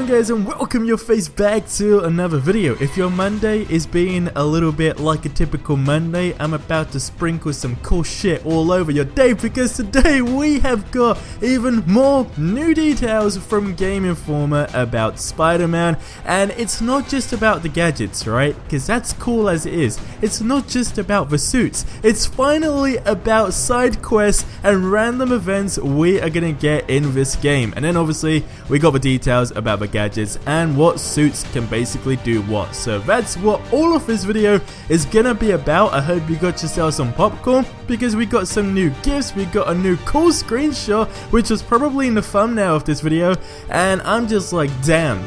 on guys, and welcome your face back to another video. If your Monday is being a little bit like a typical Monday, I'm about to sprinkle some cool shit all over your day because today we have got even more new details from Game Informer about Spider-Man. And it's not just about the gadgets, right? Because that's cool as it is. It's not just about the suits. It's finally about side quests and random events we are gonna get in this game. And then obviously we got the details about the gadgets and what suits can basically do what. So that's what all of this video is gonna be about. I hope you got yourself some popcorn because we got some new gifts. We got a new cool screenshot which was probably in the thumbnail of this video, and I'm just like, damn,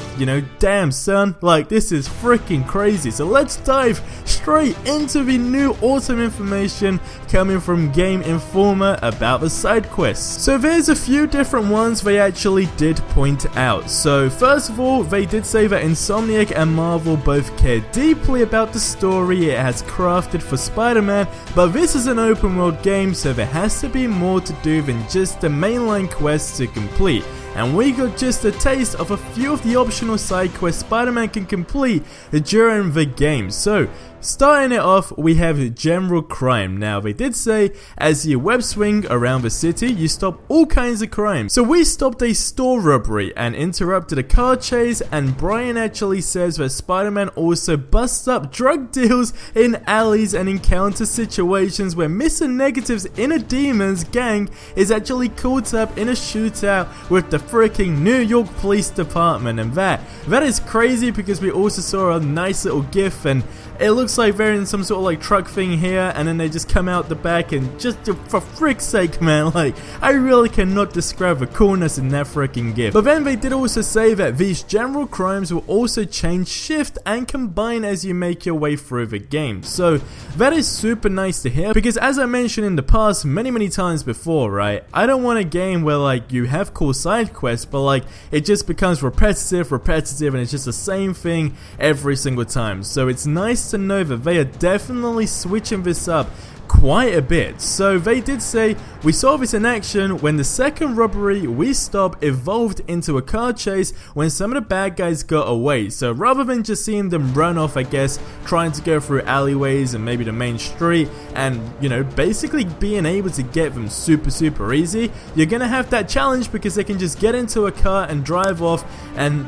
damn son, like this is freaking crazy. So let's dive straight into the new awesome information coming from Game Informer about the side quests. So there's a few different ones they actually did point out. So first of all, they did say that Insomniac and Marvel both care deeply about the story it has crafted for Spider-Man, but this is an open world game, so there has to be more to do than just the mainline quests to complete. And we got just a taste of a few of the optional side quests Spider-Man can complete during the game. So starting it off, we have general crime. Now they did say as you web swing around the city, you stop all kinds of crime. So we stopped a store robbery and interrupted a car chase, and Brian actually says that Spider-Man also busts up drug deals in alleys and encounters situations where Mr. Negative's inner demons gang is actually caught up in a shootout with the freaking New York Police Department. And that is crazy because we also saw a nice little gif, and it looks like they're in some sort of like truck thing here, and then they just come out the back, and just for frick's sake, man, like I really cannot describe the coolness in that freaking gift. But then they did also say that these general crimes will also change shift and combine as you make your way through the game. So that is super nice to hear because as I mentioned in the past many times before, right, I don't want a game where like you have cool side quests but like it just becomes repetitive and it's just the same thing every single time. So it's nice to know that they are definitely switching this up quite a bit. So they did say we saw this in action when the second robbery we stopped evolved into a car chase when some of the bad guys got away. So rather than just seeing them run off, I guess, trying to go through alleyways and maybe the main street and basically being able to get them super easy, you're gonna have that challenge because they can just get into a car and drive off, and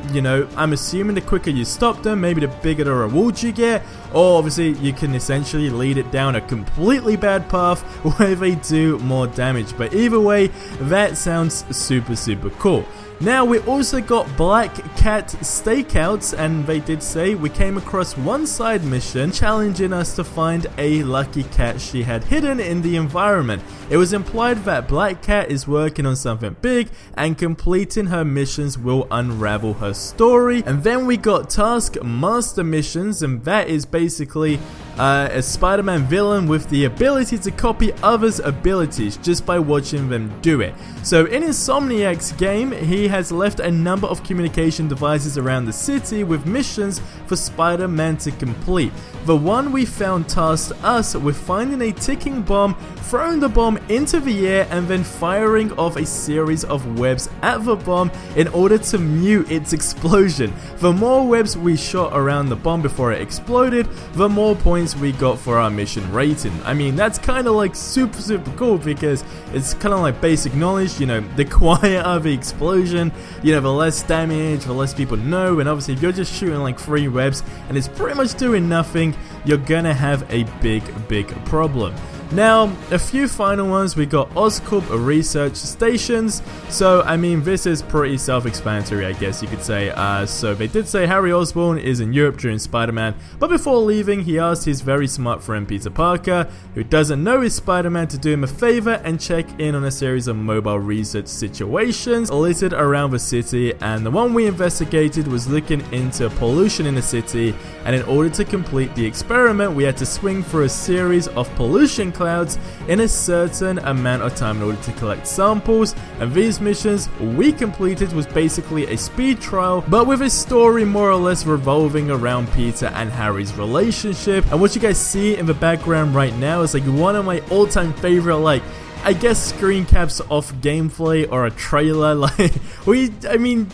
I'm assuming the quicker you stop them, maybe the bigger the reward you get, or obviously you can essentially lead it down a completely bad path where they do more damage. But either way, that sounds super cool. Now we also got Black Cat stakeouts, and they did say we came across one side mission challenging us to find a lucky cat she had hidden in the environment. It was implied that Black Cat is working on something big and completing her missions will unravel her story. And then we got Task Master missions, and that is basically a Spider-Man villain with the ability to copy others' abilities just by watching them do it. So in Insomniac's game, he has left a number of communication devices around the city with missions for Spider-Man to complete. The one we found tasked us with finding a ticking bomb, throwing the bomb into the air, and then firing off a series of webs at the bomb in order to mute its explosion. The more webs we shot around the bomb before it exploded, the more points we got for our mission rating. I mean, that's kind of like super cool because it's kind of like basic knowledge, the quieter the explosion, the less damage, the less people know. And obviously if you're just shooting like 3 webs and it's pretty much doing nothing, you're gonna have a big problem. Now, a few final ones. We got Oscorp research stations. So, I mean, this is pretty self-explanatory, I guess you could say. So, they did say Harry Osborn is in Europe during Spider-Man, but before leaving, he asked his very smart friend Peter Parker, who doesn't know his Spider-Man, to do him a favor and check in on a series of mobile research situations littered around the city. And the one we investigated was looking into pollution in the city, and in order to complete the experiment, we had to swing through a series of pollution clouds in a certain amount of time in order to collect samples. And these missions we completed was basically a speed trial, but with a story more or less revolving around Peter and Harry's relationship. And what you guys see in the background right now is like one of my all-time favorite, like, I guess, screen caps off gameplay or a trailer. Like, I mean,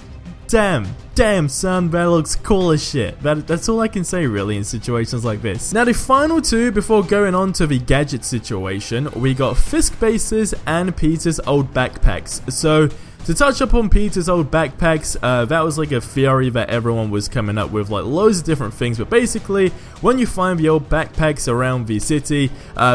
damn, damn son, that looks cool as shit. That's all I can say really in situations like this. Now the final two before going on to the gadget situation, we got Fisk bases and Peter's old backpacks. So to touch up on Peter's old backpacks, that was like a theory that everyone was coming up with, like loads of different things, but basically when you find the old backpacks around the city,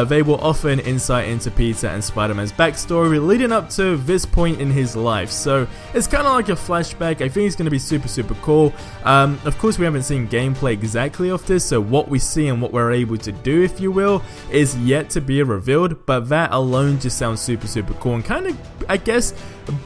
they will offer an insight into Peter and Spider-Man's backstory leading up to this point in his life. So it's kind of like a flashback. I think it's going to be super cool. Of course we haven't seen gameplay exactly of this, so what we see and what we're able to do, if you will, is yet to be revealed, but that alone just sounds super cool and kind of, I guess,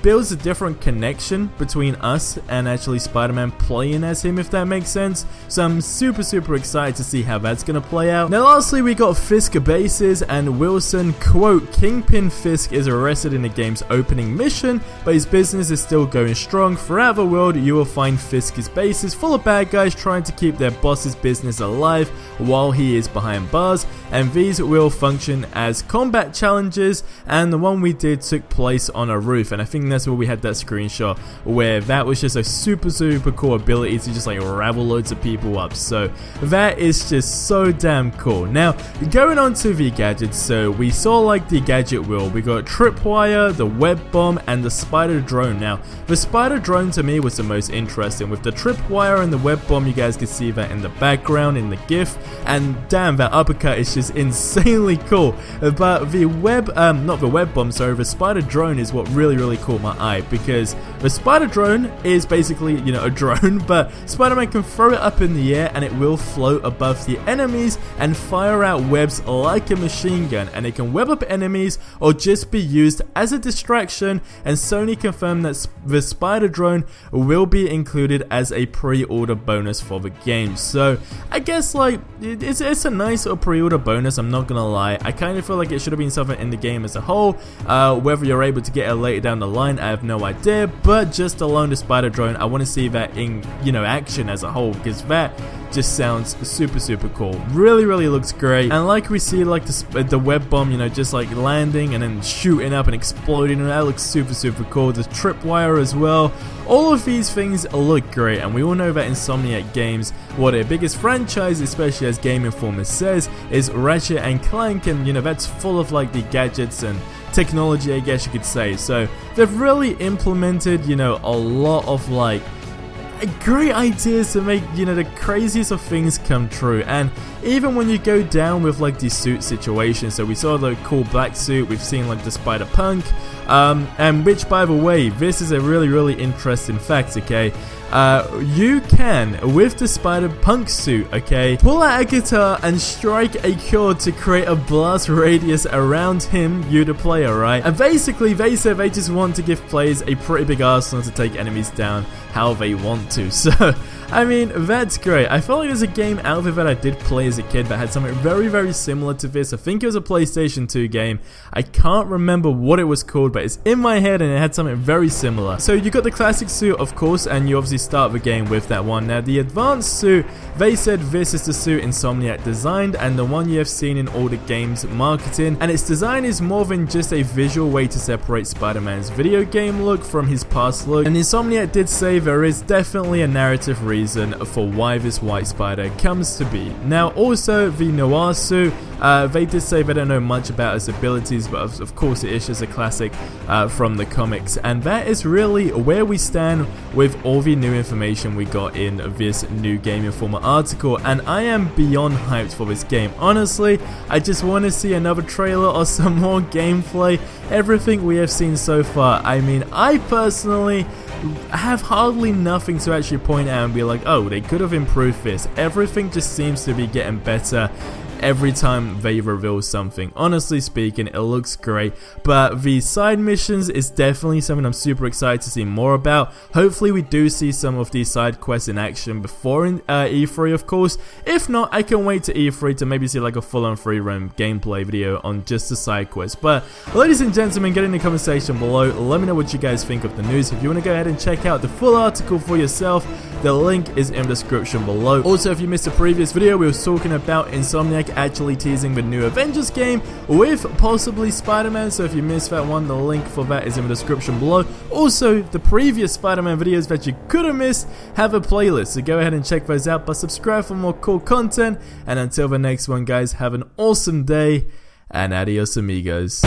builds a different connection between us and actually Spider-Man playing as him, if that makes sense. So I'm super excited to see how that's gonna play out. Now lastly we got Fisk bases and Wilson, quote, Kingpin Fisk is arrested in the game's opening mission, but his business is still going strong. Throughout the world you will find Fisk's bases full of bad guys trying to keep their boss's business alive while he is behind bars, and these will function as combat challenges, and the one we did took place on a roof, and I think that's where we had that screenshot where that was just a super cool ability to just like ravel loads of people up. So that is just so damn cool. Now going on to the gadgets, so we saw like the gadget wheel, we got tripwire, the web bomb, and the spider drone. Now the spider drone to me was the most interesting. With the tripwire and the web bomb, you guys can see that in the background in the GIF, and damn, that uppercut is just insanely cool. But the not the web bomb, sorry, the spider drone is what really caught my eye, because the spider drone is basically, you know, a drone, but Spider-Man can throw it up in the air and it will float above the enemies and fire out webs like a machine gun, and it can web up enemies or just be used as a distraction, and Sony confirmed that the spider drone will be included as a pre-order bonus for the game. So I guess like it's a nice little pre-order bonus, I'm not gonna lie. I kind of feel like it should have been something in the game as a whole. Whether you're able to get it later down the line, I have no idea, but just alone the spider drone, I want to see that in, you know, action as a whole, because that just sounds super cool. Really looks great, and like we see like the web bomb, you know, just like landing and then shooting up and exploding, and that looks super cool. The tripwire as well. All of these things look great, and we all know that Insomniac Games, what their biggest franchise, especially as Game Informer says, is Ratchet and Clank, and you know, that's full of like the gadgets and technology, I guess you could say. So they've really implemented, you know, a lot of like great ideas to make, you know, the craziest of things come true. And even when you go down with like the suit situation, so we saw the cool black suit, we've seen like the Spider Punk, and which, by the way, this is a really interesting fact, okay? You can, with the Spider Punk suit, okay, pull out a guitar and strike a chord to create a blast radius around him, you the player, right? And basically they said they just want to give players a pretty big arsenal to take enemies down how they want to. So I mean, that's great. I felt like there's a game out there that I did play as a kid that had something very similar to this. I think it was a PlayStation 2 game. I can't remember what it was called, but it's in my head and it had something very similar. So you got the classic suit, of course, and you obviously start the game with that one. Now the advanced suit, they said this is the suit Insomniac designed and the one you have seen in all the games marketing, and its design is more than just a visual way to separate Spider-Man's video game look from his past look. And Insomniac did say there is definitely a narrative reason for why this White Spider comes to be. Now also the Noir suit, they did say they don't know much about his abilities, but of course it is just a classic from the comics, and that is really where we stand with all the new information we got in this new Game Informer article, and I am beyond hyped for this game. Honestly, I just want to see another trailer or some more gameplay. Everything we have seen so far, I mean, I personally have hardly nothing to actually point out and be like, oh, they could have improved this. Everything just seems to be getting better every time they reveal something. Honestly speaking, it looks great, but the side missions is definitely something I'm super excited to see more about. Hopefully we do see some of these side quests in action before E3, of course. If not, I can wait to E3 to maybe see like a full-on free roam gameplay video on just the side quests. But ladies and gentlemen, get in the comment section below, let me know what you guys think of the news. If you want to go ahead and check out the full article for yourself, the link is in the description below. Also, if you missed a previous video, we were talking about Insomniac actually teasing the new Avengers game with possibly Spider-Man, so if you missed that one, the link for that is in the description below. Also, the previous Spider-Man videos that you could have missed have a playlist, so go ahead and check those out, but subscribe for more cool content, and until the next one guys, have an awesome day, and adios amigos.